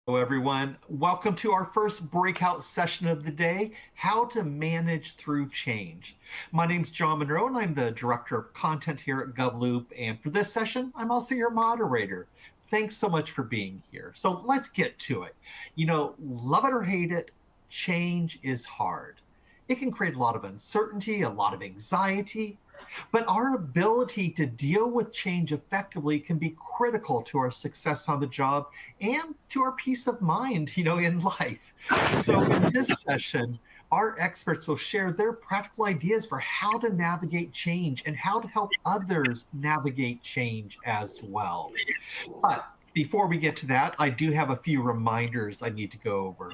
everyone. Welcome to our first breakout session of the day, How to Manage Through Change. My name's John Monroe, and I'm the Director of Content here at GovLoop. And for this session, I'm also your moderator. Thanks so much for being here. So let's get to it. Love it or hate it, change is hard. It can create a lot of uncertainty, a lot of anxiety, but our ability to deal with change effectively can be critical to our success on the job and to our peace of mind, in life. So in this session, our experts will share their practical ideas for how to navigate change and how to help others navigate change as well. But before we get to that, I do have a few reminders I need to go over.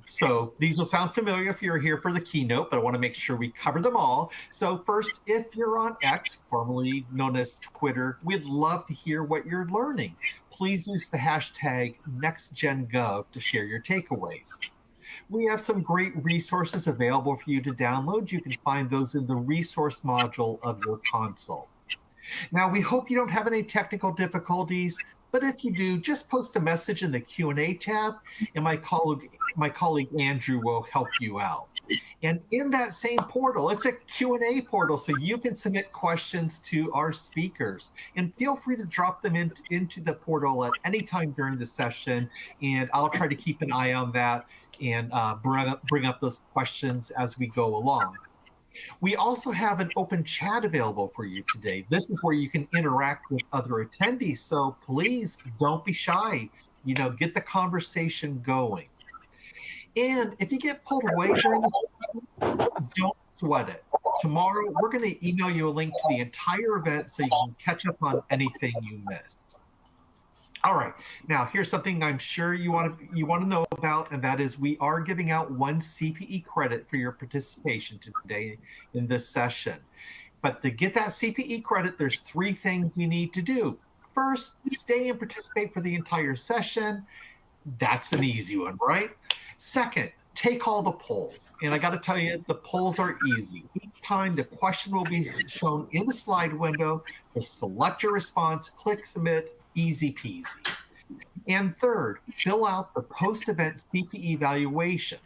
So these will sound familiar if you're here for the keynote, but I want to make sure we cover them all. So first, if you're on X, formerly known as Twitter, we'd love to hear what you're learning. Please use the hashtag NextGenGov to share your takeaways. We have some great resources available for you to download. You can find those in the resource module of your console. Now, we hope you don't have any technical difficulties, but if you do, just post a message in the Q&A tab, and my colleague Andrew will help you out. And in that same portal, it's a Q&A portal, so you can submit questions to our speakers. And feel free to drop them into the portal at any time during the session, and I'll try to keep an eye on that and bring up those questions as we go along. We also have an open chat available for you today. This is where you can interact with other attendees, so please don't be shy. Get the conversation going. And if you get pulled away during this, don't sweat it. Tomorrow, we're going to email you a link to the entire event so you can catch up on anything you missed. All right, now here's something I'm sure you want to know about, and that is we are giving out 1 CPE credit for your participation today in this session. But to get that CPE credit, there's 3 things you need to do. First, stay and participate for the entire session. That's an easy one, right? Second, take all the polls. And I got to tell you, the polls are easy. Each time the question will be shown in the slide window, just select your response, click submit, easy peasy. And third, fill out the post-event CPE evaluation.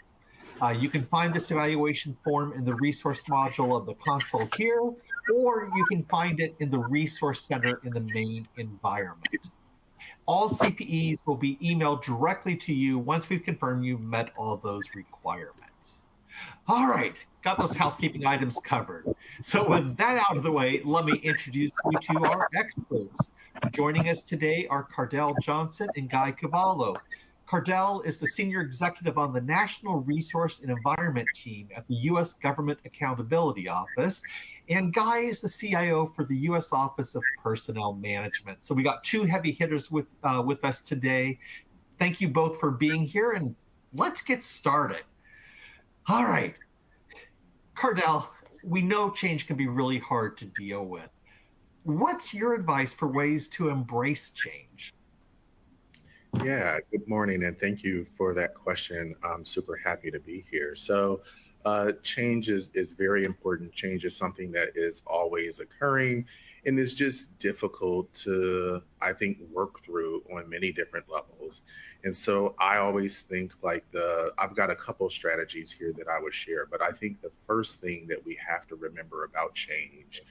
You can find this evaluation form in the resource module of the console here, or you can find it in the resource center in the main environment. All CPEs will be emailed directly to you once we've confirmed you've met all those requirements. All right, got those housekeeping items covered. So with that out of the way, let me introduce you to our experts. Joining us today are Cardell Johnson and Guy Cavallo. Cardell is the Senior Executive on the National Resource and Environment Team at the U.S. Government Accountability Office, and Guy is the CIO for the U.S. Office of Personnel Management. So we got 2 heavy hitters with us today. Thank you both for being here, and let's get started. All right, Cardell, we know change can be really hard to deal with. What's your advice for ways to embrace change? Yeah, good morning, and thank you for that question. I'm super happy to be here. So change is very important. Change is something that is always occurring, and it's just difficult to, I think, work through on many different levels. And so I always think I've got a couple strategies here that I would share, but I think the first thing that we have to remember about change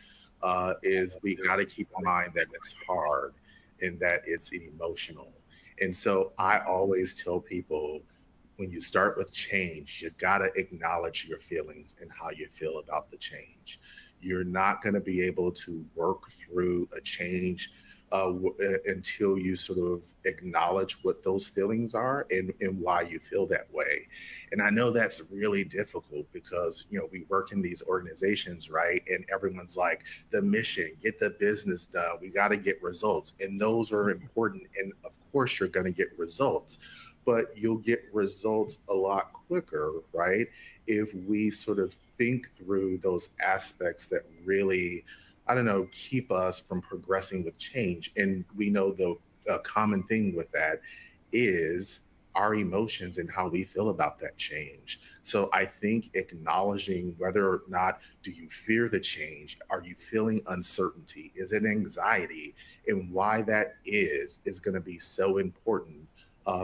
is we got to keep in mind that it's hard and that it's emotional. And so I always tell people, when you start with change, you got to acknowledge your feelings and how you feel about the change. You're not going to be able to work through a change until you sort of acknowledge what those feelings are and why you feel that way. And I know that's really difficult because, we work in these organizations, right? And everyone's like, the mission, get the business done. We got to get results. And those are important. And of course, you're going to get results, but you'll get results a lot quicker, right? If we sort of think through those aspects that really, keep us from progressing with change. And we know the common thing with that is our emotions and how we feel about that change. So I think acknowledging whether or not do you fear the change, are you feeling uncertainty, is it anxiety, and why that is going to be so important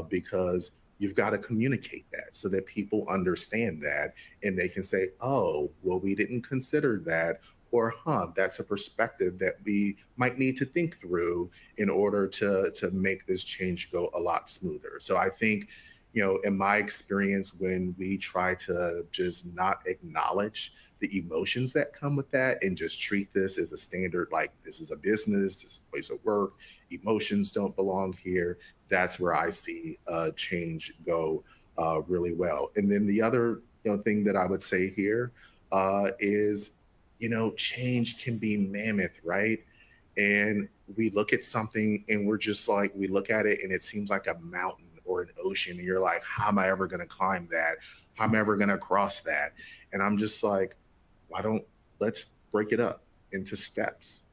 because you've got to communicate that so that people understand that and they can say, oh, well, we didn't consider that. Or, that's a perspective that we might need to think through in order to make this change go a lot smoother. So I think, in my experience, when we try to just not acknowledge the emotions that come with that and just treat this as a standard, like this is a business, this is a place of work, emotions don't belong here, that's where I see change go really well. And then the other thing that I would say here is, change can be mammoth, right? And we look at something and we're just like, we look at it and it seems like a mountain or an ocean. And you're like, how am I ever going to climb that? How am I ever going to cross that? And I'm just like, let's break it up into steps,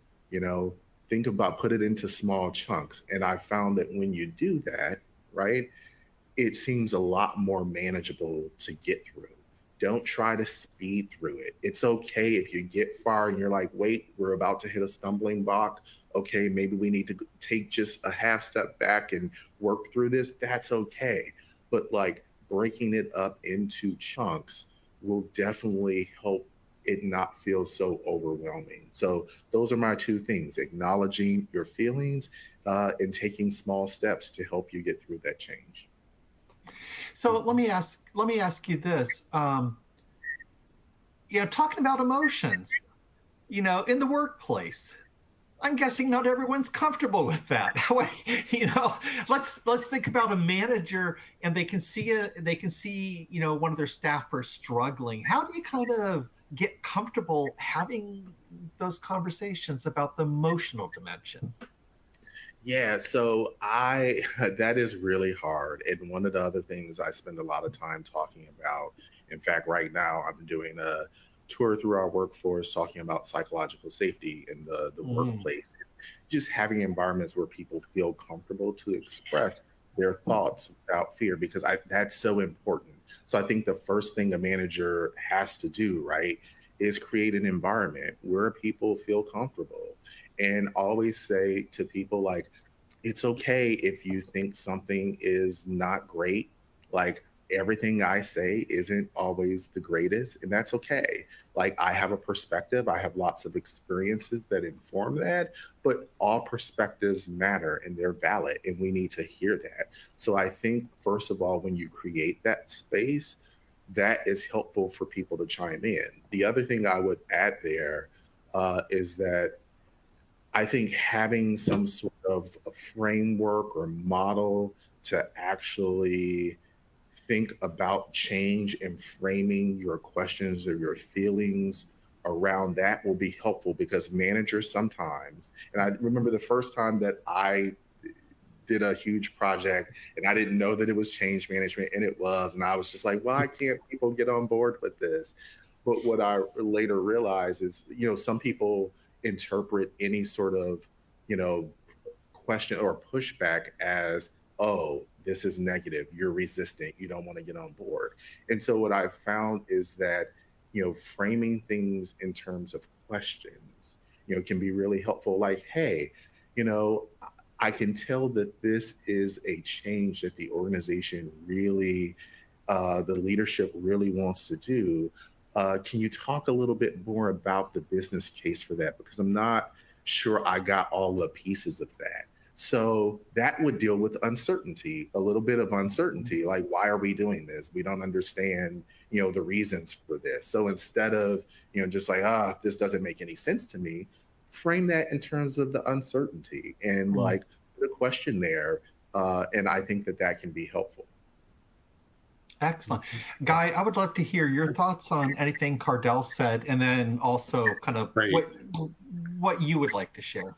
think about, put it into small chunks. And I found that when you do that, right, it seems a lot more manageable to get through. Don't try to speed through it. It's okay if you get far and you're like, wait, we're about to hit a stumbling block. Okay, maybe we need to take just a half step back and work through this. That's okay. But like breaking it up into chunks will definitely help it not feel so overwhelming. So those are my two things: acknowledging your feelings and taking small steps to help you get through that change. So let me ask you this. Talking about emotions, in the workplace, I'm guessing not everyone's comfortable with that. Let's think about a manager and they can see one of their staffers struggling. How do you kind of get comfortable having those conversations about the emotional dimension? Yeah, so that is really hard. And one of the other things I spend a lot of time talking about, in fact, right now I'm doing a tour through our workforce talking about psychological safety in the workplace, just having environments where people feel comfortable to express their thoughts without fear, because that's so important. So I think the first thing a manager has to do, right, is create an environment where people feel comfortable, and always say to people, like, it's okay if you think something is not great. Like, everything I say isn't always the greatest, and that's okay. Like, I have a perspective, I have lots of experiences that inform that, but all perspectives matter and they're valid, and we need to hear that. So I think, first of all, when you create that space, that is helpful for people to chime in. The other thing I would add there is that I think having some sort of a framework or model to actually think about change and framing your questions or your feelings around that will be helpful, because managers sometimes, and I remember the first time that I did a huge project and I didn't know that it was change management, and it was, and I was just like, why can't people get on board with this? But what I later realized is, some people interpret any sort of, question or pushback as, oh, this is negative, you're resistant, you don't want to get on board. And so what I've found is that, framing things in terms of questions, can be really helpful. Like, hey, I can tell that this is a change that the organization really, the leadership really wants to do. Can you talk a little bit more about the business case for that? Because I'm not sure I got all the pieces of that. So that would deal with uncertainty, a little bit of uncertainty. Like, why are we doing this? We don't understand, the reasons for this. So instead of, just like, this doesn't make any sense to me, frame that in terms of the uncertainty and like put a question there. And I think that can be helpful. Excellent. Guy, I would love to hear your thoughts on anything Cardell said, and then also kind of what you would like to share.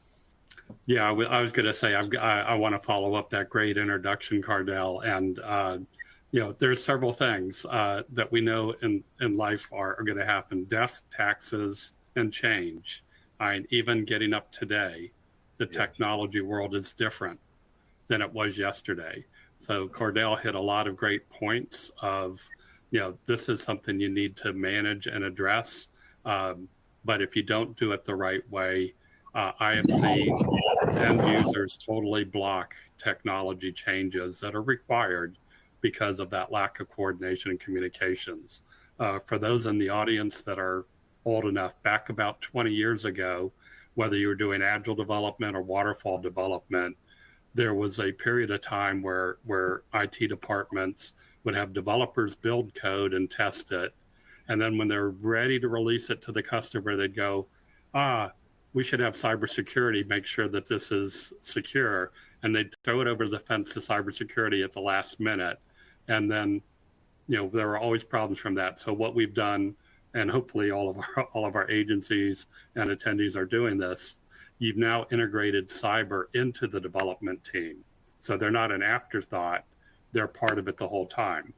Yeah, I was going to say, I want to follow up that great introduction, Cardell. And, there's several things that we know in life are going to happen: death, taxes, and change. Even getting up today, the technology world is different than it was yesterday. So Cardell hit a lot of great points of, this is something you need to manage and address. But if you don't do it the right way, I have seen end users totally block technology changes that are required because of that lack of coordination and communications. For those in the audience that are old enough, back about 20 years ago, whether you were doing agile development or waterfall development, there was a period of time where IT departments would have developers build code and test it. And then when they're ready to release it to the customer, they'd go, we should have cybersecurity make sure that this is secure. And they'd throw it over the fence to cybersecurity at the last minute. And then, there were always problems from that. So what we've done, and hopefully all of our agencies and attendees are doing this, you've now integrated cyber into the development team. So they're not an afterthought, they're part of it the whole time.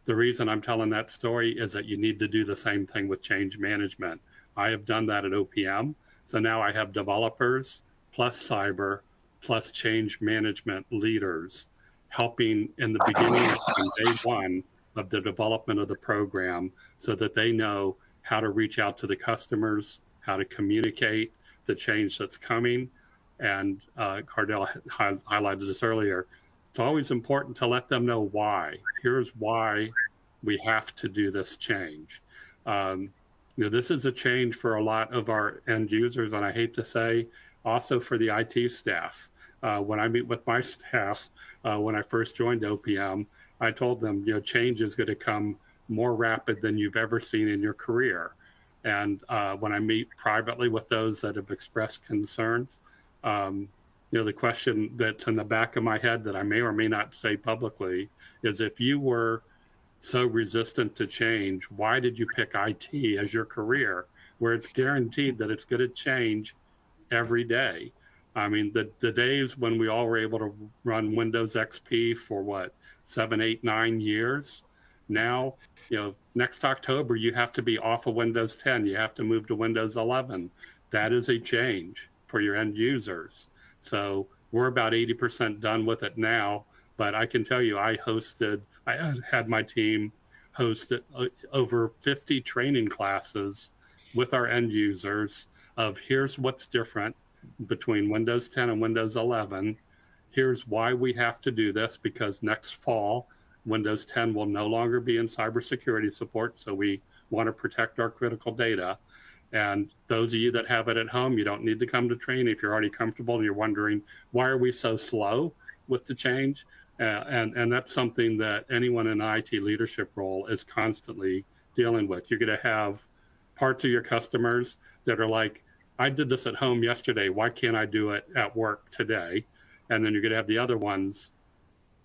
The reason I'm telling that story is that you need to do the same thing with change management. I have done that at OPM. So now I have developers plus cyber plus change management leaders helping in the beginning from day one of the development of the program so that they know how to reach out to the customers, how to communicate the change that's coming. And Cardell highlighted this earlier. It's always important to let them know why. Here's why we have to do this change. This is a change for a lot of our end users, and I hate to say, also for the IT staff. When I meet with my staff, when I first joined OPM, I told them, change is going to come more rapid than you've ever seen in your career. And when I meet privately with those that have expressed concerns, the question that's in the back of my head that I may or may not say publicly is, if you were so resistant to change, why did you pick IT as your career, where it's guaranteed that it's going to change every day? I mean, the days when we all were able to run Windows XP for 7, 8, 9 years, now, next October, you have to be off of Windows 10. You have to move to Windows 11. That is a change for your end users. So we're about 80% done with it now, but I can tell you, I had my team host over 50 training classes with our end users of here's what's different between Windows 10 and Windows 11. Here's why we have to do this, because next fall, Windows 10 will no longer be in cybersecurity support, so we want to protect our critical data. And those of you that have it at home, you don't need to come to training if you're already comfortable and you're wondering, why are we so slow with the change? And that's something that anyone in an IT leadership role is constantly dealing with. You're going to have parts of your customers that are like, I did this at home yesterday, why can't I do it at work today? And then you're going to have the other ones,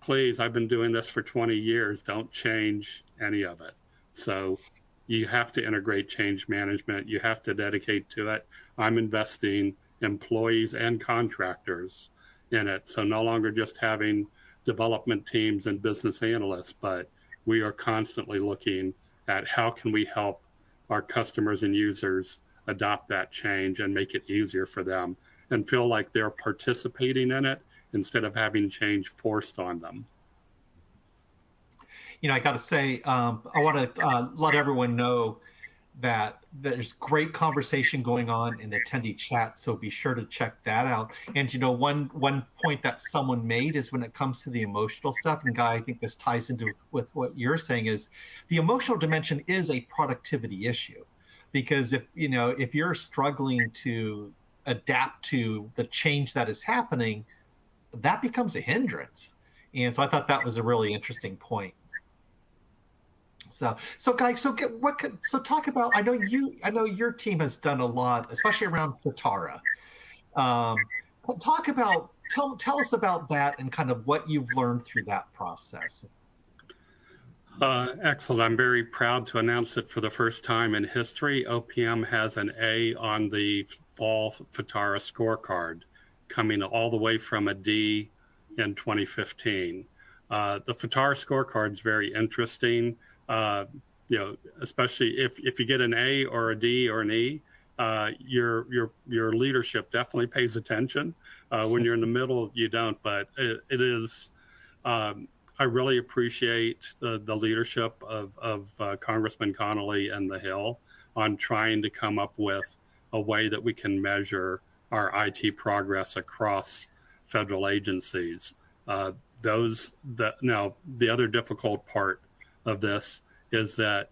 please, I've been doing this for 20 years, don't change any of it. So you have to integrate change management. You have to dedicate to it. I'm investing employees and contractors in it. So no longer just having development teams and business analysts, but we are constantly looking at how can we help our customers and users adopt that change and make it easier for them and feel like they're participating in it instead of having change forced on them. I got to say, I want to let everyone know that there's great conversation going on in the attendee chat, so be sure to check that out. And one point that someone made is when it comes to the emotional stuff, and Guy, I think this ties into with what you're saying, is the emotional dimension is a productivity issue, because if you're struggling to adapt to the change that is happening, that becomes a hindrance. And so I thought that was a really interesting point. So guys, talk about. I know your team has done a lot, especially around FITARA. Tell us about that and kind of what you've learned through that process. Excellent. I'm very proud to announce that for the first time in history, OPM has an A on the fall FITARA scorecard, coming all the way from a D in 2015. The FITARA scorecard is very interesting. Especially if you get an A or a D or an E, your leadership definitely pays attention. When you're in the middle, you don't. But it is. I really appreciate the leadership of Congressman Connolly and the Hill on trying to come up with a way that we can measure our IT progress across federal agencies. Now, the other difficult part of this is that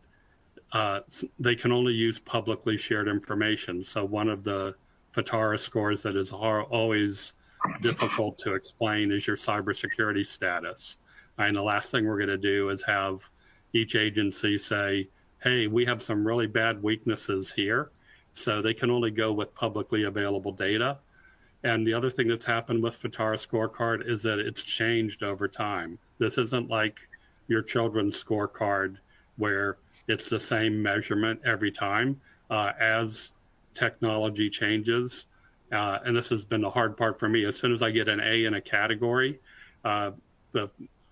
they can only use publicly shared information. So one of the FITARA scores that is always difficult to explain is your cybersecurity status. And the last thing we're going to do is have each agency say, hey, we have some really bad weaknesses here. So they can only go with publicly available data. And the other thing that's happened with FITARA scorecard is that it's changed over time. This isn't like your children's scorecard where it's the same measurement every time. As technology changes, and this has been the hard part for me, as soon as I get an A in a category, a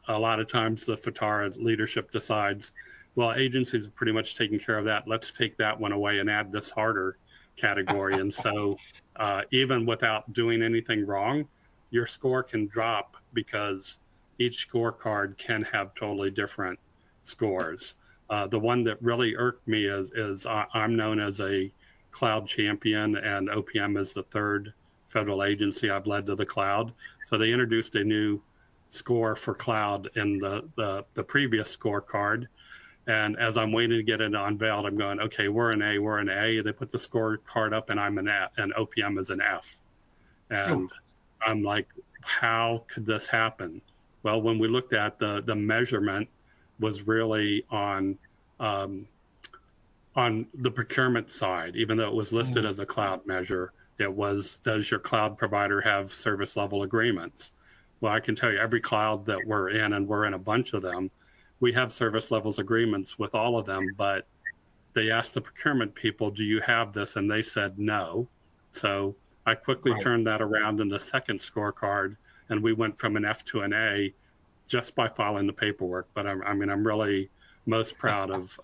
lot of times the FITARA leadership decides, well, agencies have pretty much taken care of that. Let's take that one away and add this harder category. And so even without doing anything wrong, your score can drop because each scorecard can have totally different scores. The one that really irked me is I'm known as a cloud champion, and OPM is the third federal agency I've led to the cloud. So they introduced a new score for cloud in the previous scorecard. And as I'm waiting to get it unveiled, I'm going, okay, we're an A. They put the scorecard up and I'm an F, and OPM is an F. And I'm like, how could this happen? Well, when we looked at the measurement was really on the procurement side, even though it was listed as a cloud measure, it was, does your cloud provider have service level agreements? Well, I can tell you every cloud that we're in, and we're in a bunch of them, we have service levels agreements with all of them, but they asked the procurement people, do you have this? And they said no. So I quickly turned that around in the second scorecard, and we went from an F to an A just by following the paperwork. But I'm really most proud of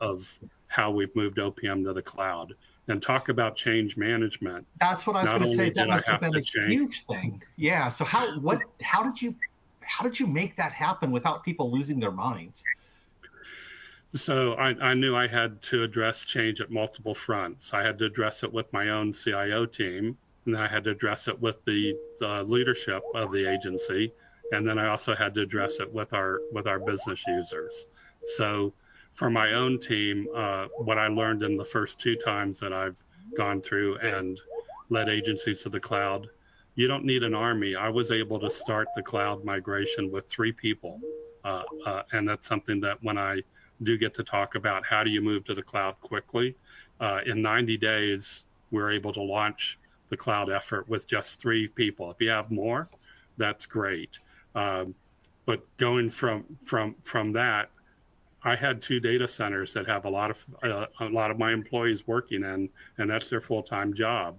how we've moved OPM to the cloud. And talk about change management. That's what I was going to say. That must have been a huge thing. Yeah. So how did you make that happen without people losing their minds? So I knew I had to address change at multiple fronts. I had to address it with my own CIO team, and I had to address it with the leadership of the agency, and then I also had to address it with our business users. So for my own team, what I learned in the first 2 times that I've gone through and led agencies to the cloud, you don't need an army. I was able to start the cloud migration with 3 people. And that's something that when I do get to talk about how do you move to the cloud quickly, in 90 days, we're able to launch the cloud effort with just 3 people. If you have more, that's great. But going from that, I had 2 data centers that have a lot of my employees working in, and that's their full-time job.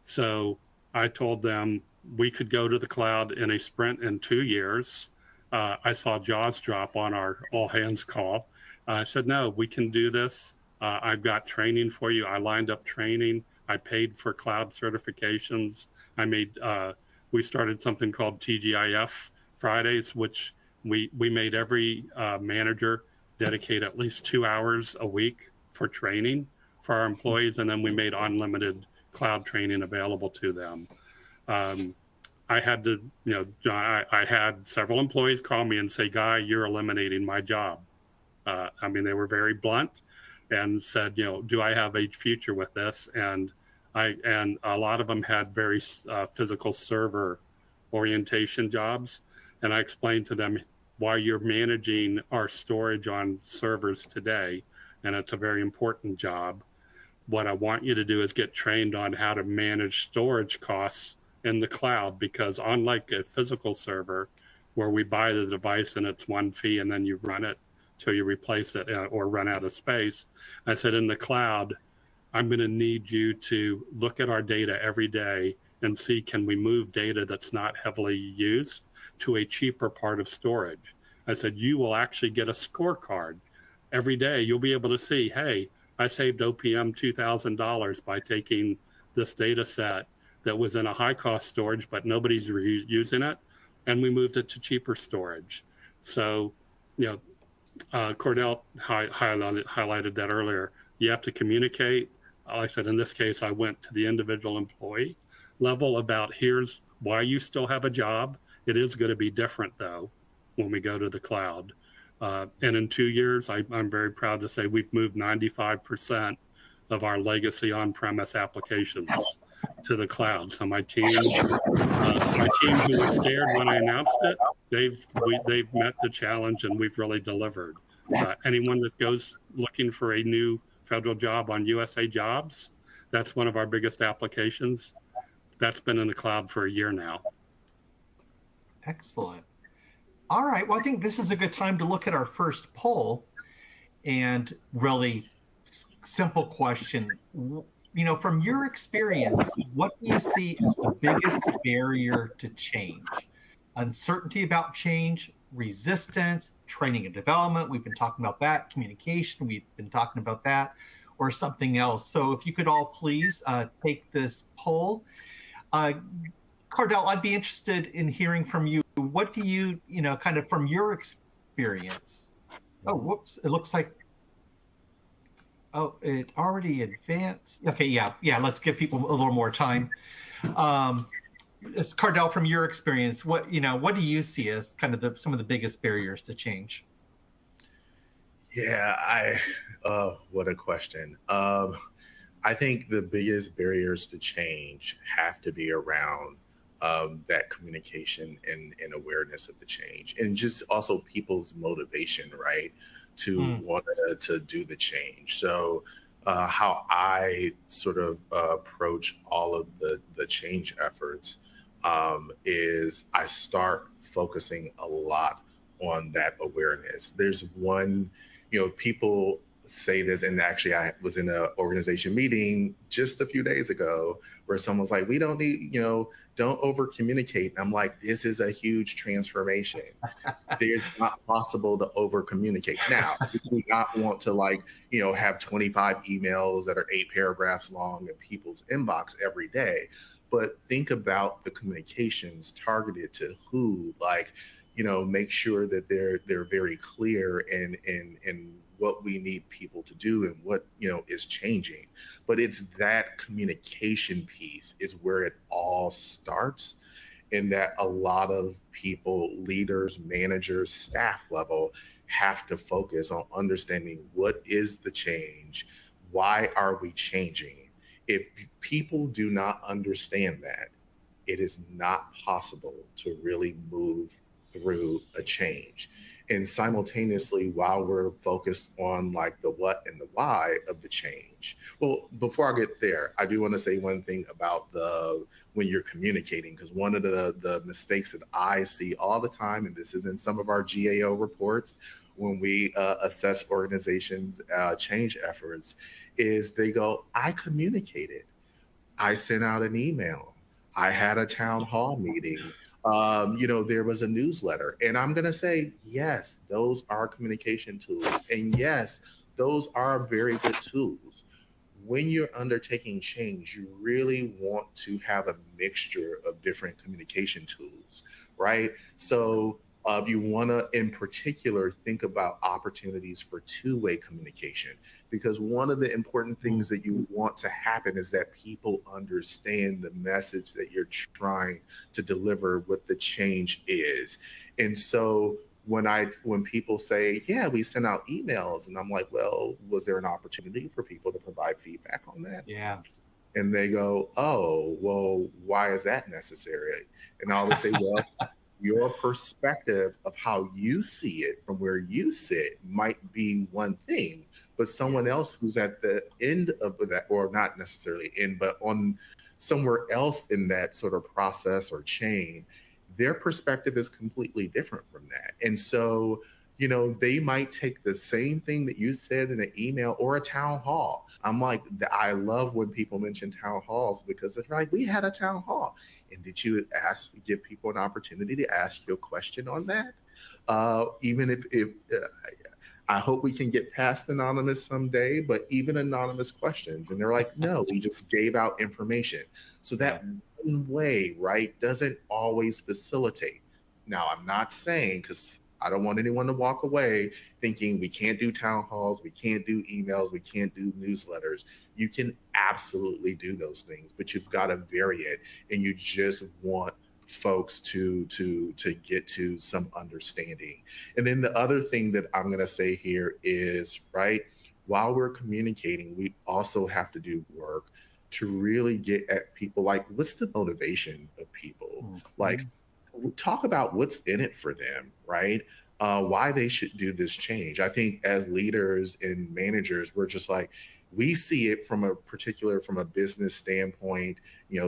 So I told them we could go to the cloud in a sprint in 2 years. I saw jaws drop on our all hands call. I said, no, we can do this. I've got training for you. I lined up training. I paid for cloud certifications. We started something called TGIF Fridays, which we made every manager dedicate at least 2 hours a week for training for our employees. And then we made unlimited cloud training available to them. I had to, I had several employees call me and say, Guy, you're eliminating my job. They were very blunt and said, do I have a future with this? And a lot of them had very physical server orientation jobs. And I explained to them why you're managing our storage on servers today. And it's a very important job. What I want you to do is get trained on how to manage storage costs in the cloud, because unlike a physical server where we buy the device and it's one fee and then you run it till you replace it or run out of space, I said, in the cloud, I'm going to need you to look at our data every day and see, can we move data that's not heavily used to a cheaper part of storage? I said, you will actually get a scorecard every day. You'll be able to see, hey, I saved OPM $2,000 by taking this data set that was in a high cost storage, but nobody's using it, and we moved it to cheaper storage. So, Cardell highlighted that earlier. You have to communicate. Like I said, in this case, I went to the individual employee. level about here's why you still have a job. It is going to be different, though, when we go to the cloud. And in 2 years, I'm very proud to say we've moved 95% of our legacy on-premise applications to the cloud. So my team who was scared when I announced it, they've met the challenge and we've really delivered. Anyone that goes looking for a new federal job on USA Jobs, that's one of our biggest applications. That's been in the cloud for a year now. Excellent. All right. Well, I think this is a good time to look at our first poll. And really simple question. From your experience, what do you see as the biggest barrier to change? Uncertainty about change, resistance, training and development. We've been talking about that. Communication. We've been talking about that, or something else. So if you could all please take this poll. Cardell, I'd be interested in hearing from you. What do you, kind of from your experience? Oh, whoops. It looks like, it already advanced. Okay, yeah. Let's give people a little more time. Cardell, from your experience, what do you see as kind of some of the biggest barriers to change? Yeah, what a question. I think the biggest barriers to change have to be around that communication and awareness of the change, and just also people's motivation, right, to want to do the change. So how I sort of approach all of the change efforts is I start focusing a lot on that awareness. There's one, people say this, and actually I was in an organization meeting just a few days ago where someone's like, we don't need, don't over communicate. I'm like, this is a huge transformation. It's not possible to over communicate. Now, we do not want to have 25 emails that are 8 paragraphs long in people's inbox every day, but think about the communications targeted to who, make sure that they're very clear in what we need people to do and what is changing. But it's that communication piece is where it all starts, and that a lot of people, leaders, managers, staff level, have to focus on understanding what is the change, why are we changing. If people do not understand that, it is not possible to really move through a change. And simultaneously, while we're focused on the what and the why of the change. Well, before I get there, I do want to say one thing about when you're communicating, because one of the mistakes that I see all the time, and this is in some of our GAO reports, when we assess organizations' change efforts, is they go, I communicated. I sent out an email. I had a town hall meeting. There was a newsletter. And I'm going to say, yes, those are communication tools. And yes, those are very good tools. When you're undertaking change, you really want to have a mixture of different communication tools, right? So you want to, in particular, think about opportunities for two-way communication, because one of the important things that you want to happen is that people understand the message that you're trying to deliver, what the change is. And so when people say, yeah, we sent out emails, and I'm like, well, was there an opportunity for people to provide feedback on that? Yeah. And they go, oh, well, why is that necessary? And I always say, well, your perspective of how you see it from where you sit might be one thing, but someone else who's at the end of that, or not necessarily in, but on somewhere else in that sort of process or chain, their perspective is completely different from that. And so, they might take the same thing that you said in an email or a town hall. I'm like, I love when people mention town halls, because they're like, we had a town hall. And did you give people an opportunity to ask you a question on that? Even if I hope we can get past anonymous someday, but even anonymous questions. And they're like, no, we just gave out information. So that one way, right, doesn't always facilitate. Now, I'm not saying, because I don't want anyone to walk away thinking we can't do town halls, we can't do emails, we can't do newsletters. You can absolutely do those things, but you've got to vary it, and you just want folks to get to some understanding. And then the other thing that I'm going to say here is, right, while we're communicating, we also have to do work to really get at people. Like, what's the motivation of people? Like, talk about what's in it for them, right? Why they should do this change. I think as leaders and managers, we're just like, we see it from a business standpoint,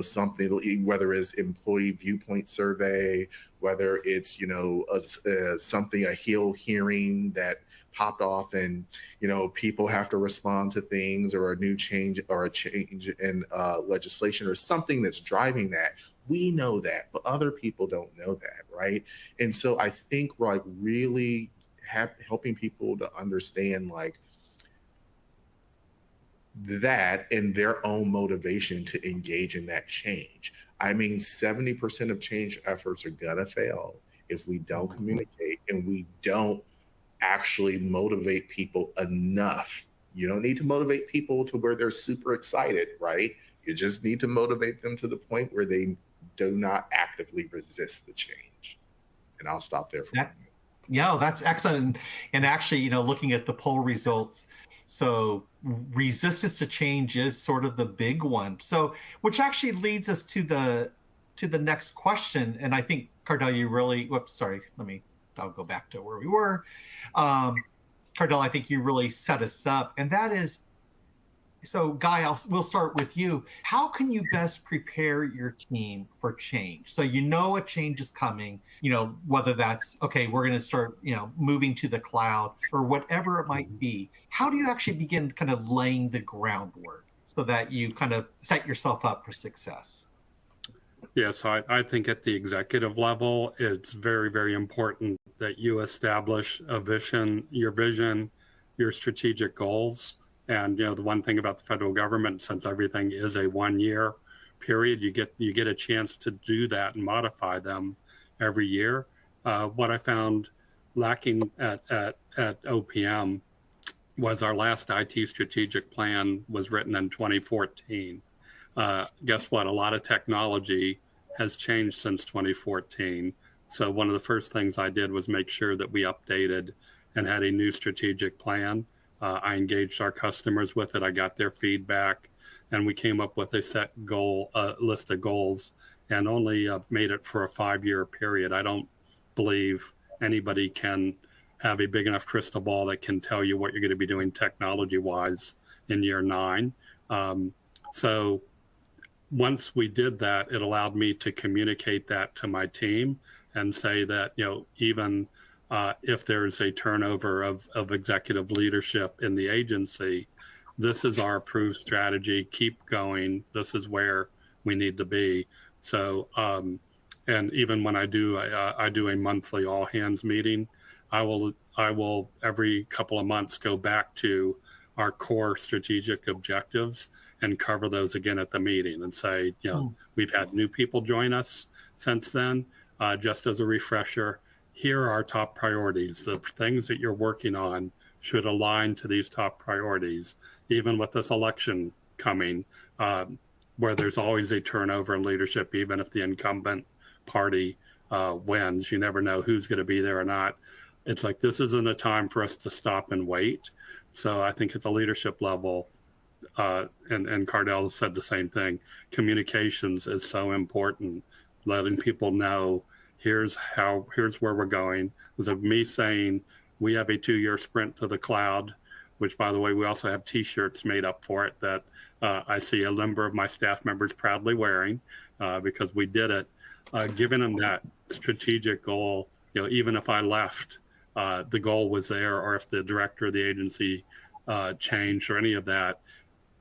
something, whether it's employee viewpoint survey, whether it's, a Hill hearing that popped off and, people have to respond to things, or a new change or a change in legislation or something that's driving that. We know that, but other people don't know that, right? And so I think like really helping people to understand like that and their own motivation to engage in that change. I mean, 70% of change efforts are gonna fail if we don't communicate and we don't actually motivate people enough. You don't need to motivate people to where they're super excited, right? You just need to motivate them to the point where they do not actively resist the change. And I'll stop there for a minute. Yeah, that's excellent. And actually, looking at the poll results, so resistance to change is sort of the big one. So, which actually leads us to the next question. And I think, Cardell, you really, whoops, sorry, I'll go back to where we were. Cardell, I think you really set us up. And that is, so Guy, we'll start with you. How can you best prepare your team for change? So a change is coming, whether that's, okay, we're going to start, moving to the cloud or whatever it might be. How do you actually begin kind of laying the groundwork so that you kind of set yourself up for success? Yeah, so I think at the executive level, it's very, very important that you establish a vision, your strategic goals. And the one thing about the federal government, since everything is a 1-year period, you get a chance to do that and modify them every year. What I found lacking at OPM was our last IT strategic plan was written in 2014. Guess what? A lot of technology has changed since 2014. So one of the first things I did was make sure that we updated and had a new strategic plan. I engaged our customers with it. I got their feedback, and we came up with a set list of goals, and only made it for a 5-year period. I don't believe anybody can have a big enough crystal ball that can tell you what you're going to be doing technology-wise in year 9. So once we did that, it allowed me to communicate that to my team and say that, even if there's a turnover of executive leadership in the agency, this is our approved strategy. Keep going. This is where we need to be. So, and even when I do a monthly all hands meeting, I will every couple of months go back to our core strategic objectives and cover those again at the meeting and say, we've had new people join us since then. Just as a refresher, here are our top priorities. The things that you're working on should align to these top priorities, even with this election coming, where there's always a turnover in leadership, even if the incumbent party wins. You never know who's going to be there or not. It's like, this isn't a time for us to stop and wait. So I think at the leadership level, and Cardell said the same thing, communications is so important, letting people know, here's where we're going. It was me saying, we have a 2-year sprint to the cloud, which, by the way, we also have T-shirts made up for it that I see a number of my staff members proudly wearing because we did it. Giving them that strategic goal, even if I left, the goal was there, or if the director of the agency changed or any of that,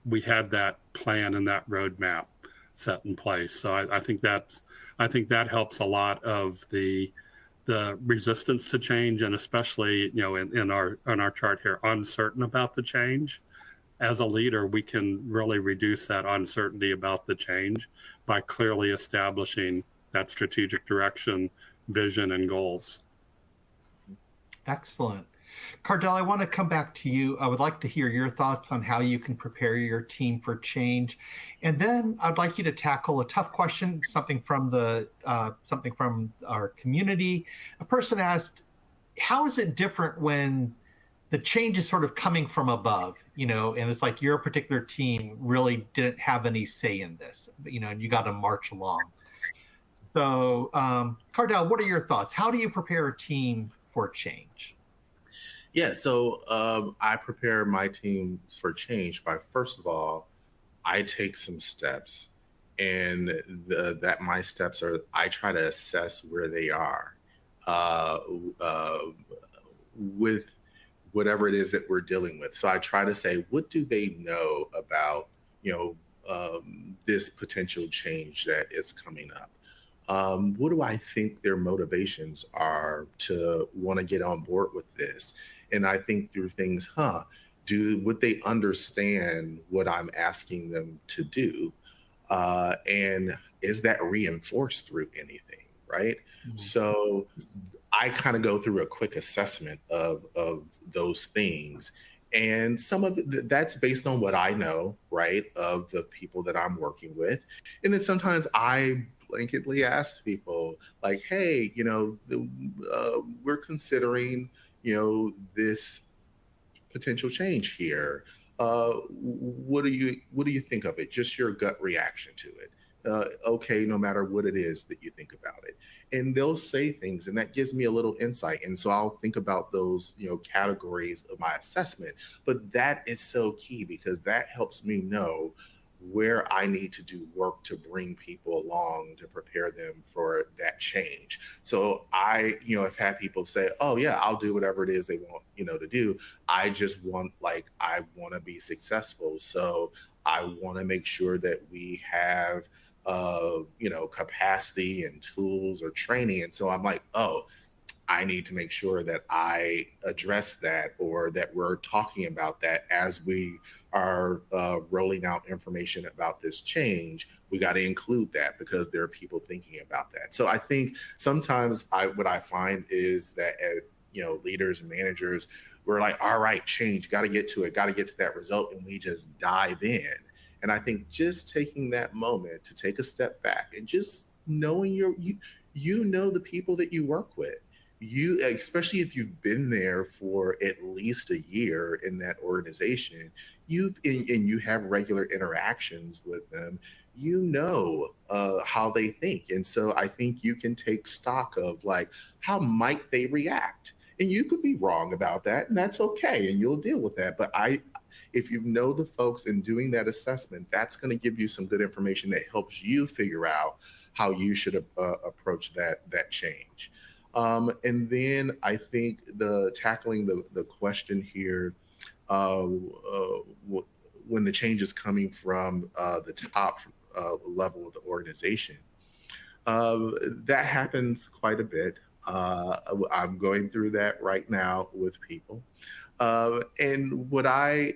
we had that plan and that roadmap set in place. So I think that helps a lot of the resistance to change, and especially in our chart here, uncertain about the change. As a leader, we can really reduce that uncertainty about the change by clearly establishing that strategic direction, vision, and goals. Excellent. Cardell, I want to come back to you. I would like to hear your thoughts on how you can prepare your team for change. And then I'd like you to tackle a tough question, something from our community. A person asked, how is it different when the change is sort of coming from above, and it's like your particular team really didn't have any say in this, and you got to march along. So, Cardell, what are your thoughts? How do you prepare a team for change? Yeah, so I prepare my team for change by, first of all, I take some steps, and that my steps are I try to assess where they are uh, uh, with whatever it is that we're dealing with. So I try to say, what do they know about, this potential change that is coming up? What do I think their motivations are to want to get on board with this? And I think through things, would they understand what I'm asking them to do? And is that reinforced through anything, right? Mhm. So I kind of go through a quick assessment of those things. And some of that's based on what I know, right, of the people that I'm working with. And then sometimes I blanketly ask people, like, hey, we're considering, this potential change here. What do you think of it? Just your gut reaction to it. Okay, no matter what it is that you think about it, and they'll say things, and that gives me a little insight. And so I'll think about those, categories of my assessment. But that is so key because that helps me know where I need to do work to bring people along to prepare them for that change. So I, have had people say, "Oh yeah, I'll do whatever it is they want, to do. I just want, like, I want to be successful. So I want to make sure that we have, capacity and tools or training." And so I'm like, "Oh, I need to make sure that I address that, or that we're talking about that as we are rolling out information about this change. We got to include that because there are people thinking about that." So I think sometimes what I find is that, leaders and managers, we're like, "All right, change, got to get to it, got to get to that result," and we just dive in. And I think just taking that moment to take a step back and just knowing you know the people that you work with, you, especially if you've been there for at least a year in that organization, and you have regular interactions with them, how they think. And so I think you can take stock of, like, how might they react, and you could be wrong about that, and that's okay, and you'll deal with that. But if you know the folks in doing that assessment, that's going to give you some good information that helps you figure out how you should approach that change. And then I think tackling the question here, uh, when the change is coming from the top level of the organization, that happens quite a bit. I'm going through that right now with people. And what I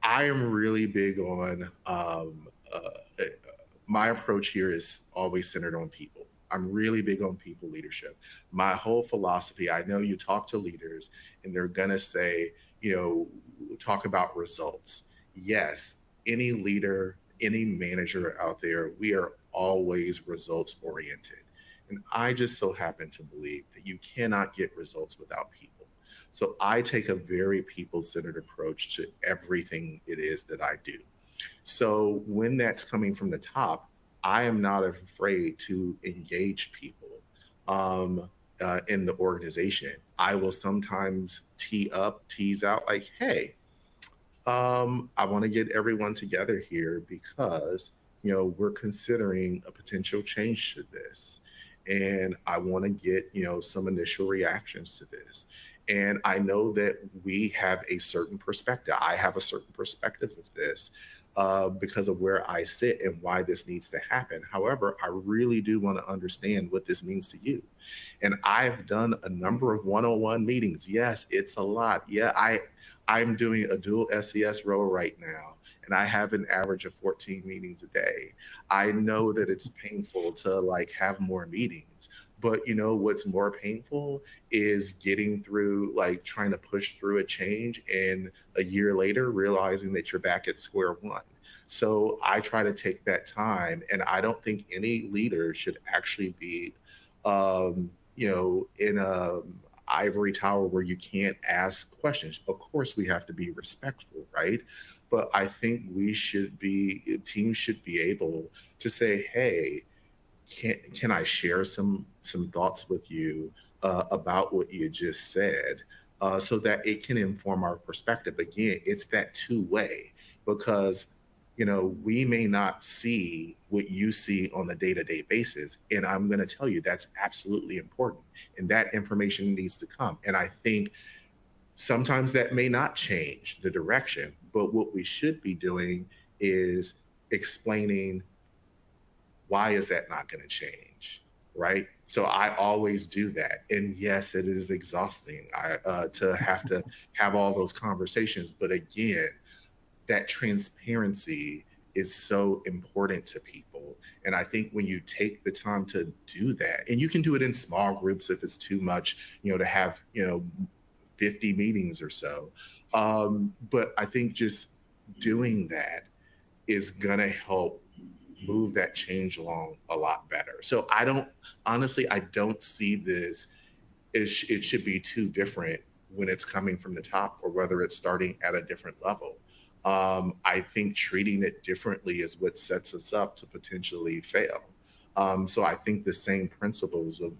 am really big on, my approach here is always centered on people. I'm really big on people leadership. My whole philosophy, I know you talk to leaders and they're going to say, talk about results. Yes, any leader, any manager out there, we are always results oriented. And I just so happen to believe that you cannot get results without people. So I take a very people centered approach to everything it is that I do. So when that's coming from the top, I am not afraid to engage people in the organization. I will sometimes tease out, like, hey, I want to get everyone together here because, we're considering a potential change to this. And I want to get, some initial reactions to this. And I know that we have a certain perspective. I have a certain perspective of this because of where I sit and why this needs to happen. However, I really do want to understand what this means to you. And I've done a number of one-on-one meetings. Yes, it's a lot. Yeah, I'm doing a dual SES role right now, and I have an average of 14 meetings a day. I know that it's painful to, like, have more meetings, But you know what's more painful is getting through, like trying to push through a change and a year later realizing that you're back at square one. So I try to take that time, and I don't think any leader should actually be, in a ivory tower where you can't ask questions. Of course, we have to be respectful, right? But I think teams should be able to say, hey, can I share some thoughts with you about what you just said, so that it can inform our perspective. Again, it's that two-way, because we may not see what you see on a day-to-day basis, and I'm going to tell you that's absolutely important, and that information needs to come. And I think sometimes that may not change the direction, but what we should be doing is explaining, why is that not going to change, right? So I always do that. And yes, it is exhausting to have all those conversations. But again, that transparency is so important to people. And I think when you take the time to do that, and you can do it in small groups if it's too much, to have, 50 meetings or so. But I think just doing that is going to help move that change along a lot better. So I don't see this, it should be too different when it's coming from the top or whether it's starting at a different level. I think treating it differently is what sets us up to potentially fail. So I think the same principles of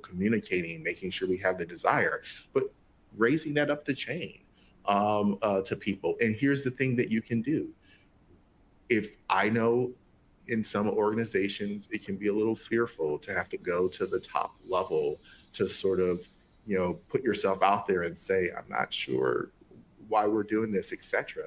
communicating, making sure we have the desire, but raising that up the chain to people. And here's the thing that you can do. If I know in some organizations, it can be a little fearful to have to go to the top level to sort of, put yourself out there and say, I'm not sure why we're doing this, etc.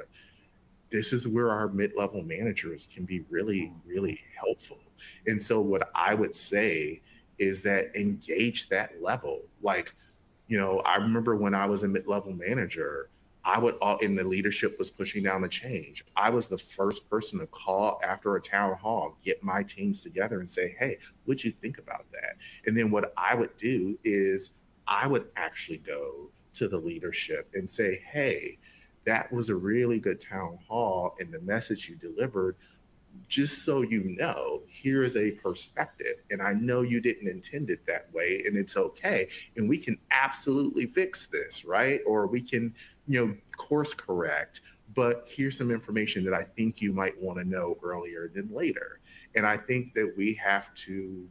This is where our mid-level managers can be really, really helpful. And so what I would say is that engage that level. I remember when I was a mid-level manager, and the leadership was pushing down the change, I was the first person to call after a town hall, get my teams together and say, hey, what'd you think about that? And then what I would do is I would actually go to the leadership and say, hey, that was a really good town hall, and the message you delivered, just so you know, here is a perspective. And I know you didn't intend it that way, and it's okay. And we can absolutely fix this, right? Or we can, course correct. But here's some information that I think you might want to know earlier than later. And I think that we have to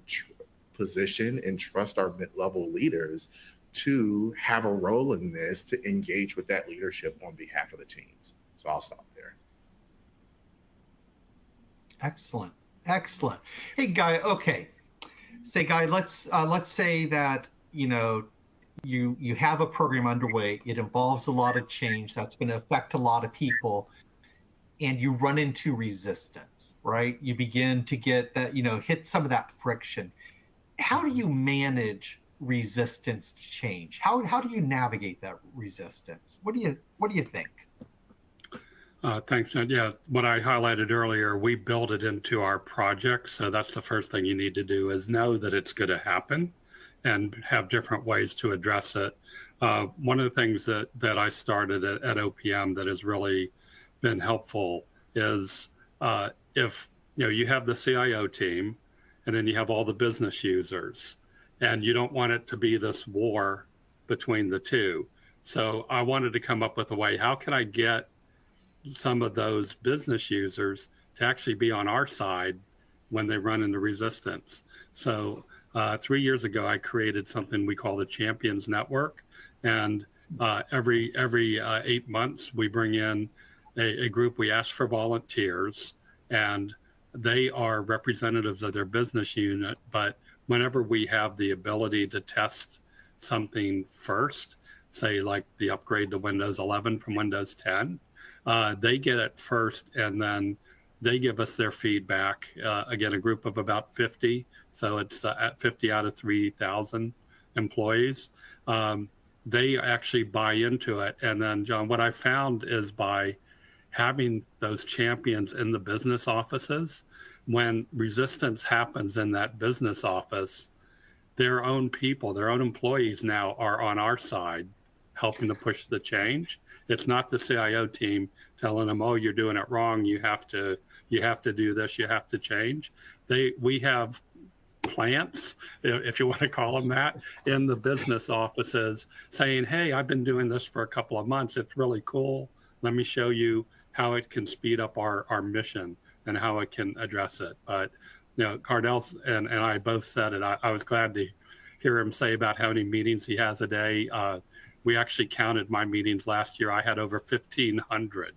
position and trust our mid-level leaders to have a role in this, to engage with that leadership on behalf of the teams. So I'll stop there. Excellent. Hey, Guy. Okay. Guy, let's say that, you have a program underway. It involves a lot of change that's going to affect a lot of people, and you run into resistance, right? You begin to get that, hit some of that friction. How do you manage resistance to change? How do you navigate that resistance? What do you think? Thanks, John. Yeah, what I highlighted earlier, we build it into our projects. So that's the first thing you need to do, is know that it's going to happen and have different ways to address it. One of the things that I started at OPM that has really been helpful is if you have the CIO team, and then you have all the business users, and you don't want it to be this war between the two. So I wanted to come up with a way, how can I get some of those business users to actually be on our side when they run into resistance? So 3 years ago, I created something we call the Champions Network. And every 8 months, we bring in a group. We ask for volunteers, and they are representatives of their business unit. But whenever we have the ability to test something first, say like the upgrade to Windows 11 from Windows 10, they get it first, and then they give us their feedback. Again, a group of about 50, so it's 50 out of 3,000 employees. They actually buy into it. And then, John, what I found is by having those champions in the business offices, when resistance happens in that business office, their own people, their own employees now are on our side helping to push the change. It's not the CIO team telling them, oh, you're doing it wrong. You have to do this, you have to change. We have plants, if you want to call them that, in the business offices saying, hey, I've been doing this for a couple of months. It's really cool. Let me show you how it can speed up our mission and how it can address it. But, Cardell and I both said it. I was glad to hear him say about how many meetings he has a day. We actually counted my meetings last year. I had over 1,500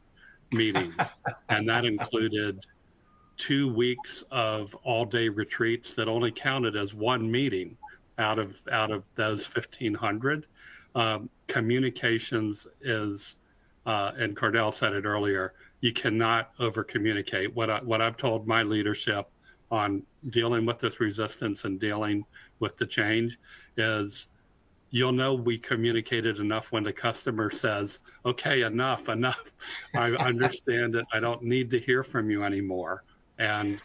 meetings, and that included 2 weeks of all-day retreats that only counted as one meeting out of those 1,500. Communications is, and Cardell said it earlier, you cannot over-communicate. What I've told my leadership on dealing with this resistance and dealing with the change is, you'll know we communicated enough when the customer says, okay, enough. I understand it. I don't need to hear from you anymore. And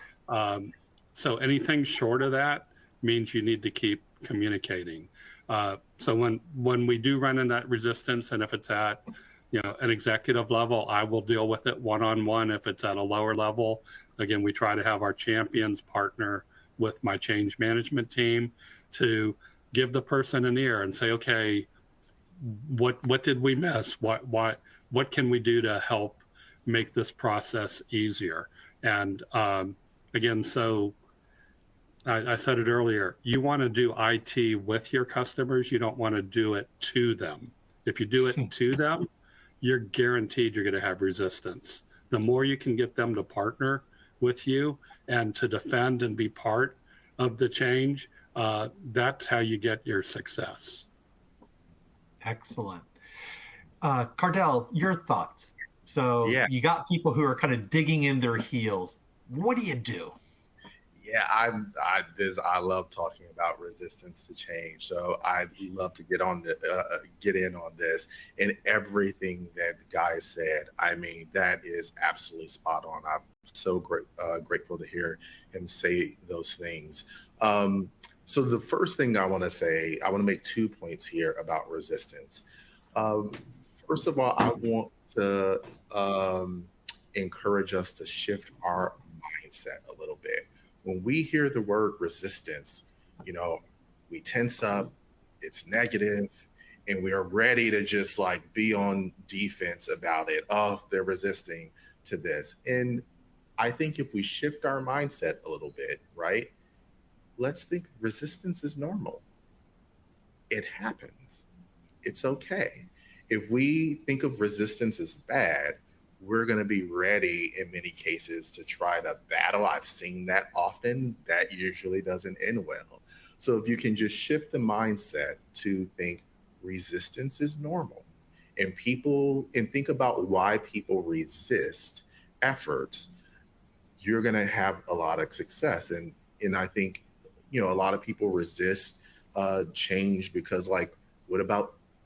so anything short of that means you need to keep communicating. So when we do run in that resistance, and if it's at an executive level, I will deal with it one-on-one. If it's at a lower level, again, we try to have our champions partner with my change management team to give the person an ear and say, okay, what did we miss? What can we do to help make this process easier? And again, so I said it earlier, you want to do IT with your customers. You don't want to do it to them. If you do it to them, you're guaranteed you're going to have resistance. The more you can get them to partner with you and to defend and be part of the change, that's how you get your success. Excellent. Cardell, your thoughts. So you got people who are kind of digging in their heels. What do you do? Yeah, I love talking about resistance to change. So I'd love to get in on this, and everything that Guy said. I mean, that is absolutely spot on. I'm so grateful to hear him say those things. So the first thing I want to say, I want to make 2 points here about resistance. First of all, I want to encourage us to shift our mindset a little bit. When we hear the word resistance, we tense up, it's negative, and we are ready to just be on defense about it. Oh, they're resisting to this. And I think if we shift our mindset a little bit, right? Let's think resistance is normal. It happens. It's okay. If we think of resistance as bad, we're going to be ready in many cases to try to battle. I've seen that often. That usually doesn't end well. So if you can just shift the mindset to think resistance is normal, and think about why people resist efforts, you're going to have a lot of success. And I think, a lot of people resist change because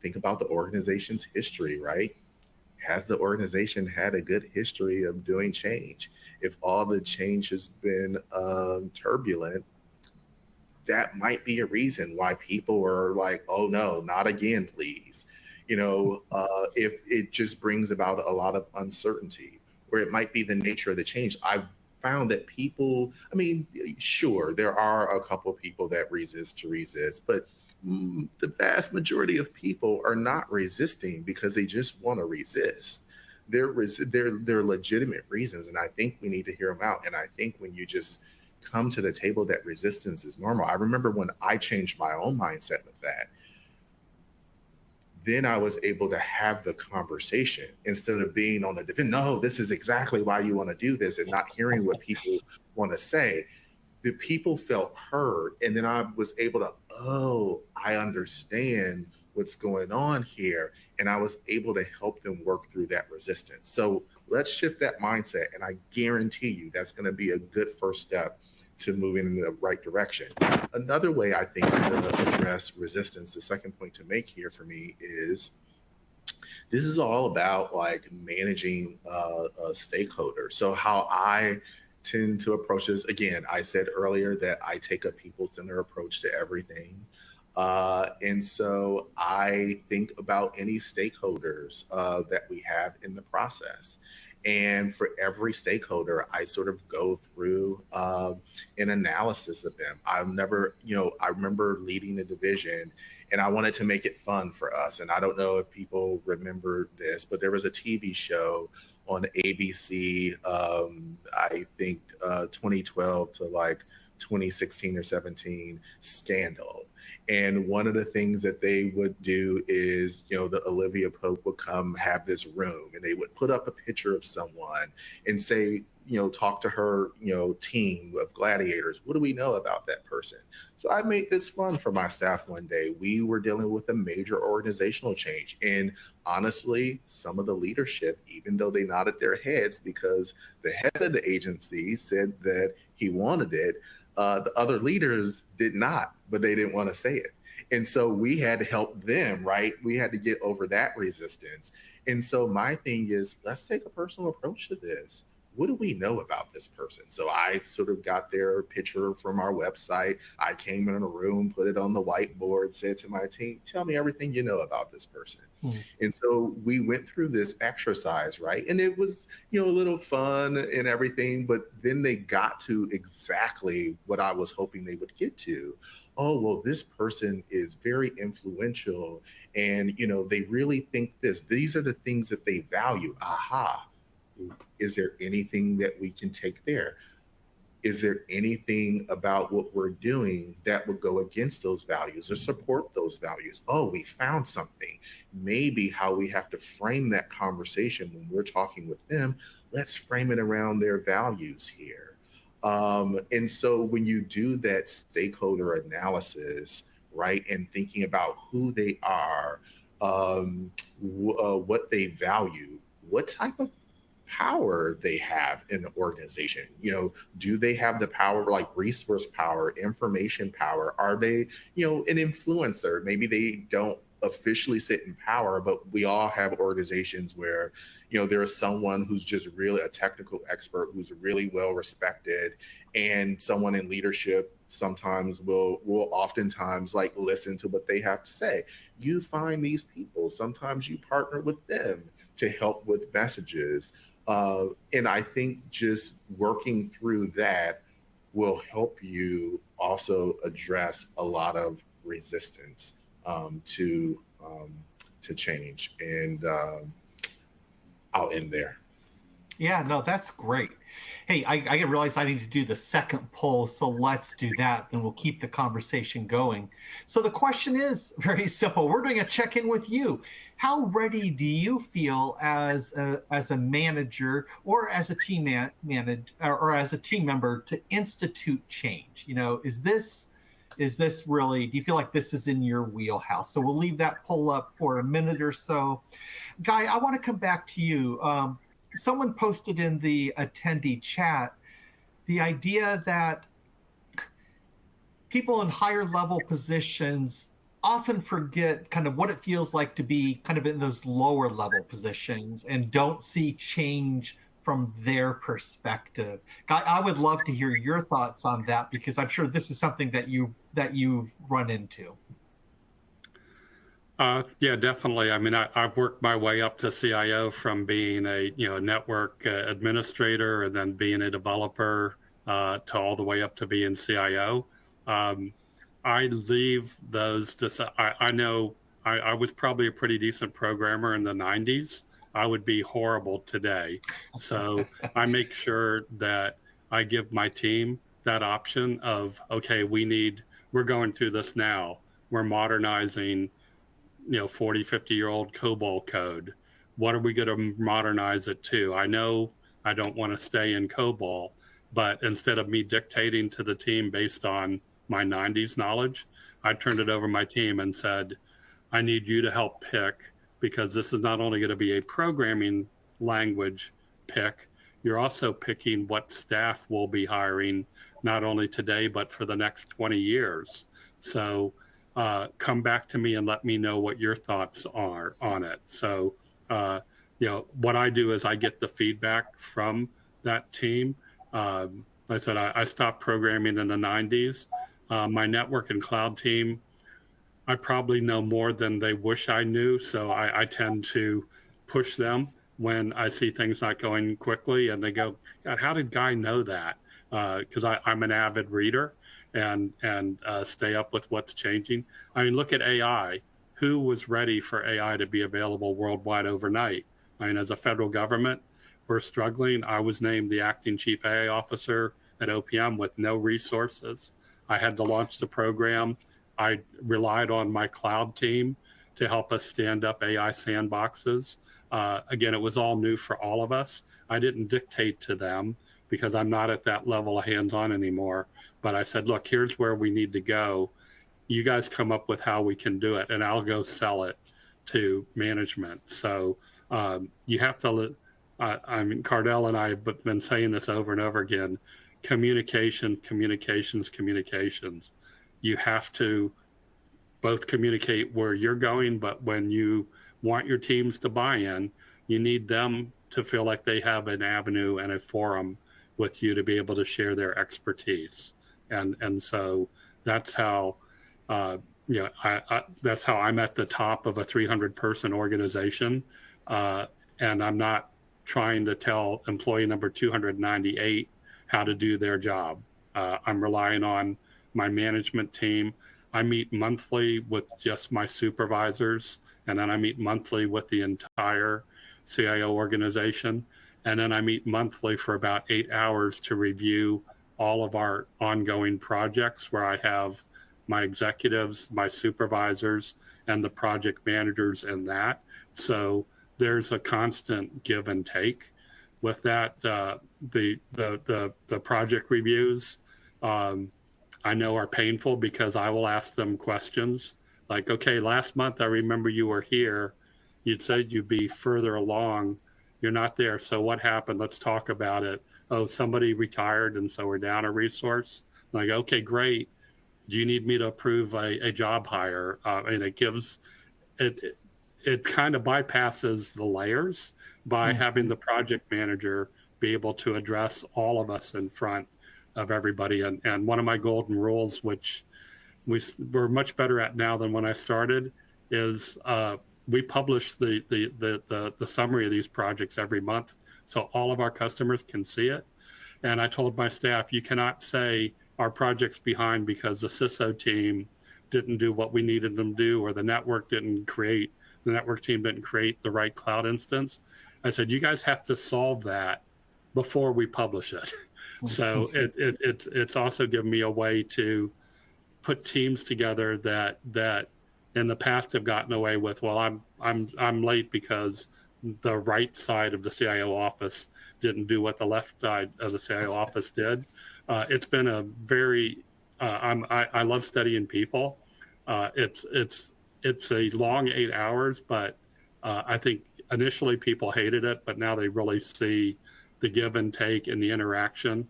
think about the organization's history, right? Has the organization had a good history of doing change? If all the change has been turbulent, that might be a reason why people are like, oh no, not again, please. If it just brings about a lot of uncertainty, or it might be the nature of the change. I've found that people, sure, there are a couple of people that resist, but the vast majority of people are not resisting because they just want to resist. They're legitimate reasons, and I think we need to hear them out. And I think when you just come to the table that resistance is normal. I remember when I changed my own mindset with that, then I was able to have the conversation instead of being on the defense. No, this is exactly why you want to do this, and not hearing what people want to say. The people felt heard, and then I was able to, I understand what's going on here, and I was able to help them work through that resistance. So let's shift that mindset, and I guarantee you that's going to be a good first step to moving in the right direction. Another way I think to address resistance, the second point to make here for me is this is all about managing a stakeholder. So how I tend to approach this. Again, I said earlier that I take a people-centered approach to everything. And so I think about any stakeholders that we have in the process. And for every stakeholder, I sort of go through an analysis of them. I've never, I remember leading a division and I wanted to make it fun for us. And I don't know if people remember this, but there was a TV show on ABC, I think 2012 to like 2016 or 17, Scandal. And one of the things that they would do is, the Olivia Pope would come have this room and they would put up a picture of someone and say, talk to her, team of gladiators. What do we know about that person? So I made this fun for my staff one day. We were dealing with a major organizational change. And honestly, some of the leadership, even though they nodded their heads because the head of the agency said that he wanted it, the other leaders did not, but they didn't want to say it. And so we had to help them, right? We had to get over that resistance. And so my thing is, let's take a personal approach to this. What do we know about this person? So I sort of got their picture from our website. I came in a room, put it on the whiteboard, said to my team, tell me everything you know about this person. And so we went through this exercise, right? And it was, a little fun and everything, but then they got to exactly what I was hoping they would get to. Oh, well, this person is very influential and, they really think this. These are the things that they value. Aha. Is there anything that we can take there? Is there anything about what we're doing that would go against those values or support those values? Oh, we found something. Maybe how we have to frame that conversation when we're talking with them, let's frame it around their values here. And so when you do that stakeholder analysis, right, and thinking about who they are, what they value, what type of power they have in the organization. Do they have the power, like resource power, information power? Are they, an influencer? Maybe they don't officially sit in power, but we all have organizations where, there is someone who's just really a technical expert, who's really well respected, and someone in leadership sometimes will oftentimes like listen to what they have to say. You find these people, sometimes you partner with them to help with messages. And I think just working through that will help you also address a lot of resistance to change. And I'll end there. Yeah, no, that's great. Hey, I realize I need to do the second poll, so let's do that, and we'll keep the conversation going. So the question is very simple. We're doing a check-in with you. How ready do you feel as a manager or as a team manager or as a team member to institute change? Is this really, do you feel like this is in your wheelhouse? So we'll leave that poll up for a minute or so. Guy, I want to come back to you. Someone posted in the attendee chat the idea that people in higher level positions often forget kind of what it feels like to be kind of in those lower level positions and don't see change from their perspective. Guy, I would love to hear your thoughts on that, because I'm sure this is something that you've run into. Yeah, definitely. I mean, I've worked my way up to CIO from being a network administrator and then being a developer to all the way up to being CIO. I leave those. I know I was probably a pretty decent programmer in the 90s. I would be horrible today. So I make sure that I give my team that option of, okay, we're going through this now. We're modernizing 40, 50-year-old COBOL code. What are we going to modernize it to? I know I don't want to stay in COBOL, but instead of me dictating to the team based on my 90s knowledge, I turned it over to my team and said, I need you to help pick, because this is not only going to be a programming language pick, you're also picking what staff we'll be hiring, not only today, but for the next 20 years. So come back to me and let me know what your thoughts are on it. So, what I do is I get the feedback from that team, Like I said, I stopped programming in the 90s. My network and cloud team, I probably know more than they wish I knew. So I tend to push them when I see things not going quickly, and they go, God, how did Guy know that? Because I'm an avid reader and stay up with what's changing. I mean, look at AI. Who was ready for AI to be available worldwide overnight? I mean, as a federal government, we're struggling. I was named the acting chief AI officer at OPM with no resources. I had to launch the program. I relied on my cloud team to help us stand up AI sandboxes. Again, it was all new for all of us. I didn't dictate to them because I'm not at that level of hands-on anymore. But I said, look, here's where we need to go. You guys come up with how we can do it, and I'll go sell it to management. So you have to, I mean, Cardell and I have been saying this over and over again, communications. You have to both communicate where you're going, but when you want your teams to buy in, you need them to feel like they have an avenue and a forum with you to be able to share their expertise. And so that's how, that's how I'm at the top of a 300-person organization. And I'm not trying to tell employee number 298 how to do their job. I'm relying on my management team. I meet monthly with just my supervisors, and then I meet monthly with the entire CIO organization. And then I meet monthly for about 8 hours to review all of our ongoing projects, where I have my executives, my supervisors, and the project managers in that. So there's a constant give and take with that. The project reviews, I know are painful, because I will ask them questions like, okay, last month I remember you were here. You'd said you'd be further along. You're not there. So what happened? Let's talk about it. Oh, somebody retired, and so we're down a resource. I'm like, okay, great. Do you need me to approve a job hire? And it gives, it kind of bypasses the layers by having the project manager be able to address all of us in front of everybody. And one of my golden rules, which we're much better at now than when I started, is we publish the summary of these projects every month, so all of our customers can see it. And I told my staff, you cannot say our project's behind because the CISO team didn't do what we needed them to do, or the network team didn't create the right cloud instance. I said, you guys have to solve that before we publish it. So it's also given me a way to put teams together that in the past have gotten away with, well, I'm late because the right side of the CIO office didn't do what the left side of the CIO office did. It's been a very I love studying people. It's a long 8 hours, but I think initially people hated it, but now they really see the give and take and the interaction.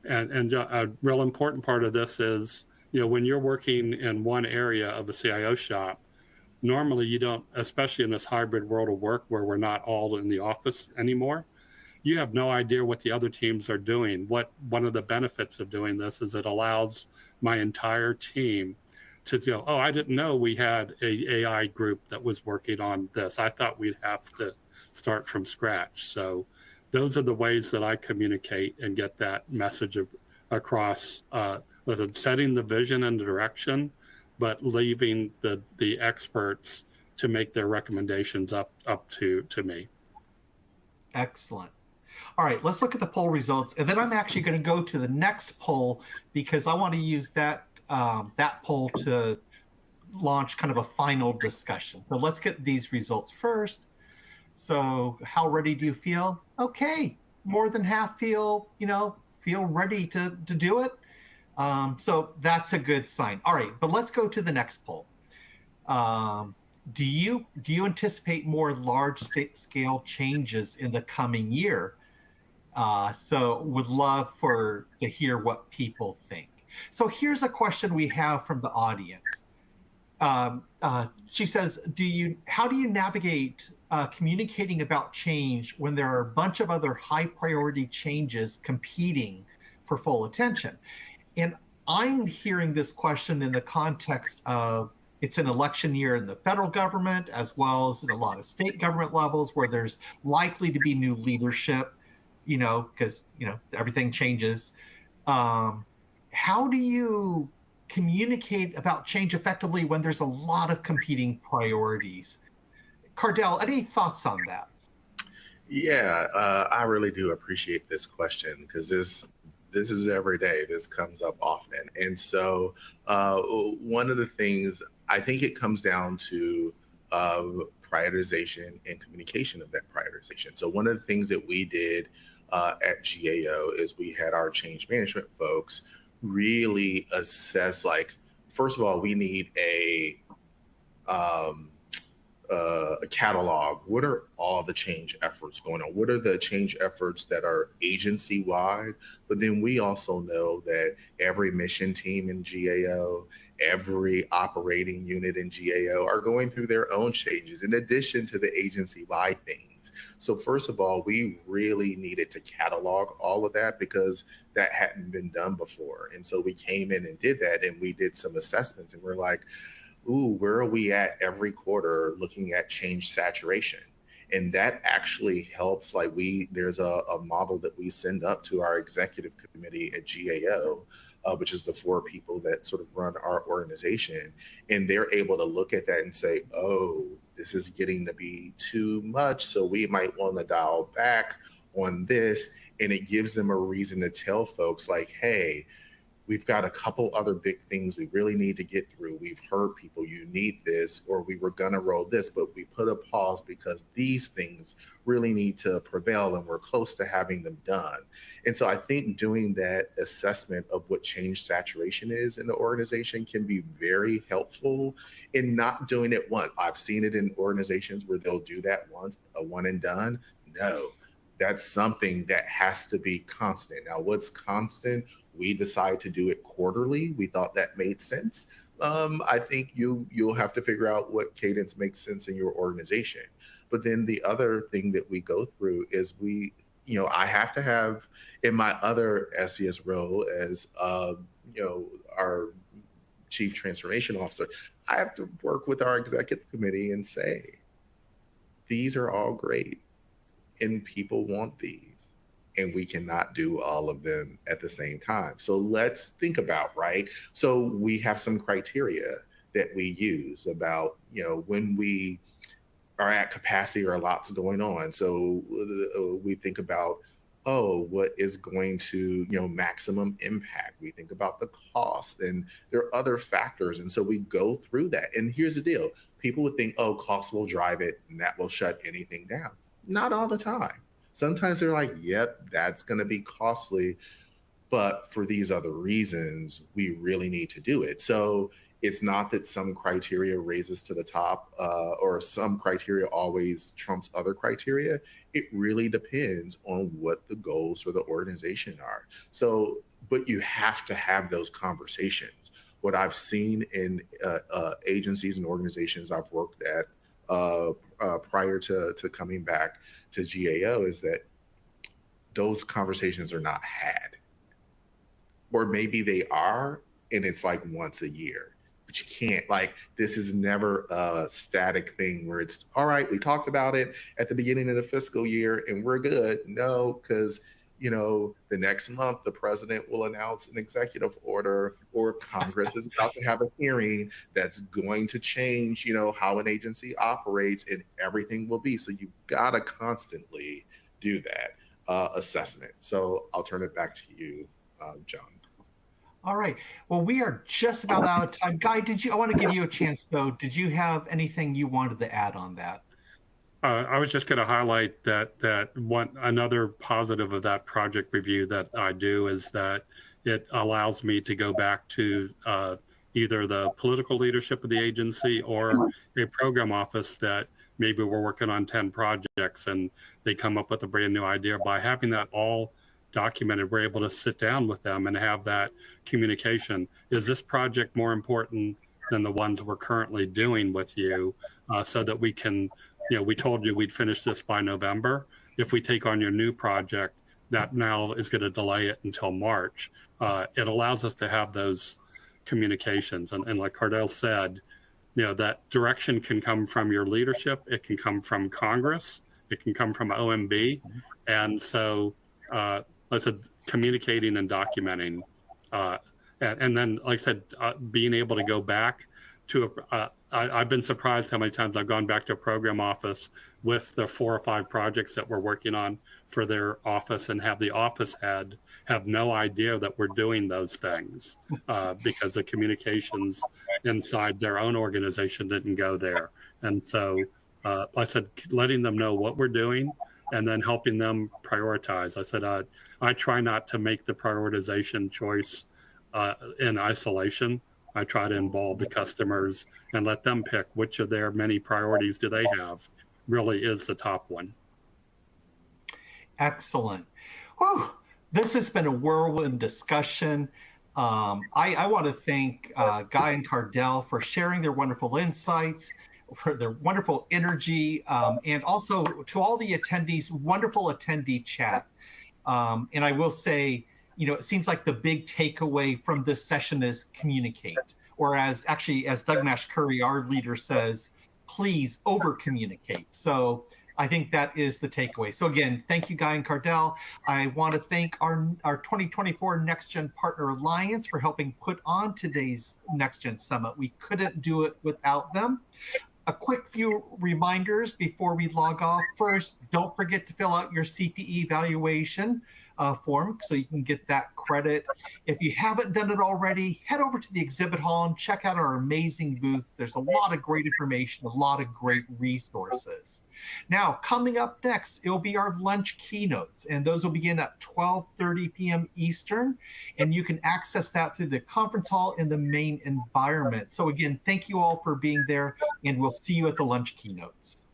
And a real important part of this is, when you're working in one area of the CIO shop, normally you don't, especially in this hybrid world of work where we're not all in the office anymore, you have no idea what the other teams are doing. One of the benefits of doing this is it allows my entire team to go, oh, I didn't know we had a AI group that was working on this. I thought we'd have to start from scratch. So those are the ways that I communicate and get that message across, setting the vision and the direction, but leaving the experts to make their recommendations up to me. Excellent. All right, let's look at the poll results, and then I'm actually going to go to the next poll, because I want to use that poll to launch kind of a final discussion. So let's get these results first. So how ready do you feel? Okay, more than half feel ready to do it. So that's a good sign. All right, but let's go to the next poll. Do you anticipate more large scale changes in the coming year? So would love to hear what people think. So here's a question we have from the audience. She says, how do you navigate communicating about change when there are a bunch of other high priority changes competing for full attention? And I'm hearing this question in the context of it's an election year in the federal government, as well as in a lot of state government levels where there's likely to be new leadership, because, everything changes. How do you communicate about change effectively when there's a lot of competing priorities? Cardell, any thoughts on that? Yeah, I really do appreciate this question because this is every day. This comes up often, and so one of the things I think it comes down to prioritization and communication of that prioritization. So one of the things that we did at GAO is we had our change management folks really assess, like, first of all, we need a catalog. What are all the change efforts going on? What are the change efforts that are agency wide? But then we also know that every mission team in GAO, every operating unit in GAO are going through their own changes in addition to the agency wide things. So first of all, we really needed to catalog all of that because that hadn't been done before. And so we came in and did that, and we did some assessments, and we're like, ooh, where are we at every quarter looking at change saturation? And that actually helps. Like, there's a model that we send up to our executive committee at GAO, which is the 4 people that sort of run our organization. And they're able to look at that and say, oh, this is getting to be too much. So we might want to dial back on this. And it gives them a reason to tell folks, like, hey, we've got a couple other big things we really need to get through. We've heard people, you need this, or we were gonna roll this, but we put a pause because these things really need to prevail and we're close to having them done. And so I think doing that assessment of what change saturation is in the organization can be very helpful in not doing it once. I've seen it in organizations where they'll do that once, a one and done. No, that's something that has to be constant. Now, what's constant? We decide to do it quarterly. We thought that made sense. I think you'll have to figure out what cadence makes sense in your organization. But then the other thing that we go through is I have to have, in my other SES role as our chief transformation officer, I have to work with our executive committee and say, these are all great and people want these. And we cannot do all of them at the same time. So let's think about, right? So we have some criteria that we use about, when we are at capacity or lots going on. So we think about, what is going to, maximum impact? We think about the cost, and there are other factors. And so we go through that. And here's the deal. People would think, cost will drive it and that will shut anything down. Not all the time. Sometimes they're like, yep, that's going to be costly, but for these other reasons, we really need to do it. So it's not that some criteria raises to the top or some criteria always trumps other criteria. It really depends on what the goals for the organization are. So, but you have to have those conversations. What I've seen in agencies and organizations I've worked at prior to coming back to GAO is that those conversations are not had. Or maybe they are, and it's like once a year. But you can't, this is never a static thing where it's, all right, we talked about it at the beginning of the fiscal year and we're good. No, because the next month the president will announce an executive order, or Congress is about to have a hearing that's going to change, how an agency operates, and everything will be. So you've got to constantly do that assessment. So I'll turn it back to you, John. All right. Well, we are just about out of time. Guy, I want to give you a chance, though. Did you have anything you wanted to add on that? I was just going to highlight that another positive of that project review that I do is that it allows me to go back to either the political leadership of the agency or a program office that maybe we're working on 10 projects and they come up with a brand new idea. By having that all documented, we're able to sit down with them and have that communication. Is this project more important than the ones we're currently doing with you, so that we can we told you we'd finish this by November. If we take on your new project, that now is going to delay it until March. It allows us to have those communications. And like Cardell said, that direction can come from your leadership. It can come from Congress. It can come from OMB. And so, like I said, communicating and documenting. And then, like I said, being able to go back to I've been surprised how many times I've gone back to a program office with the 4 or 5 projects that we're working on for their office and have the office head have no idea that we're doing those things because the communications inside their own organization didn't go there. And so, like I said, letting them know what we're doing and then helping them prioritize. I said, I try not to make the prioritization choice in isolation. I try to involve the customers and let them pick which of their many priorities do they have really is the top one. Excellent. Whew. This has been a whirlwind discussion. I want to thank Guy and Cardell for sharing their wonderful insights, for their wonderful energy, and also to all the attendees, wonderful attendee chat. And I will say, it seems like the big takeaway from this session is communicate, or as Doug Nash Curry, our leader, says, please over communicate. So I think that is the takeaway. So again, thank you, Guy and Cardell. I want to thank our 2024 NextGen Partner Alliance for helping put on today's NextGen Summit. We couldn't do it without them. A quick few reminders before we log off. First, don't forget to fill out your CPE evaluation form so you can get that credit. If you haven't done it already, head over to the exhibit hall and check out our amazing booths. There's a lot of great information, a lot of great resources. Now, coming up next, it'll be our lunch keynotes, and those will begin at 12:30 p.m. Eastern, and you can access that through the conference hall in the main environment. So again, thank you all for being there, and we'll see you at the lunch keynotes.